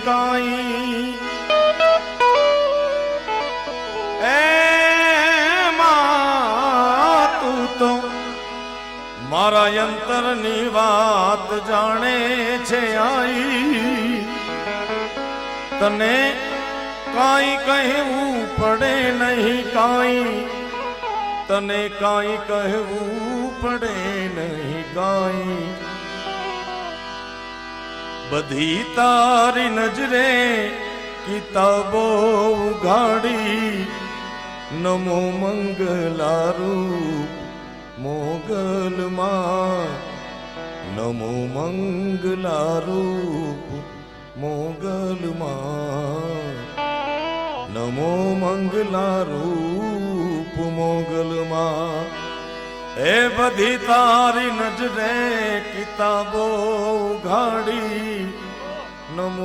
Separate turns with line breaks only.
કાઈ એમાં તું તો મારા અંતરની વાત જાણે છે આઈ તને કાઈ કહેવું પડે નહીં કાઈ તને કાઈ કહેવું પડે નહીં કાઈ બધી તારી નજરે કિતાબો ઉઘાડી નમો મંગલારૂપ મોગલમાં નમો મંગલારૂપ મોગલમાં નમો મંગલારૂપ મોગલમાં એ બધી તારી નજરે કિતાબો ઉઘાડી નમો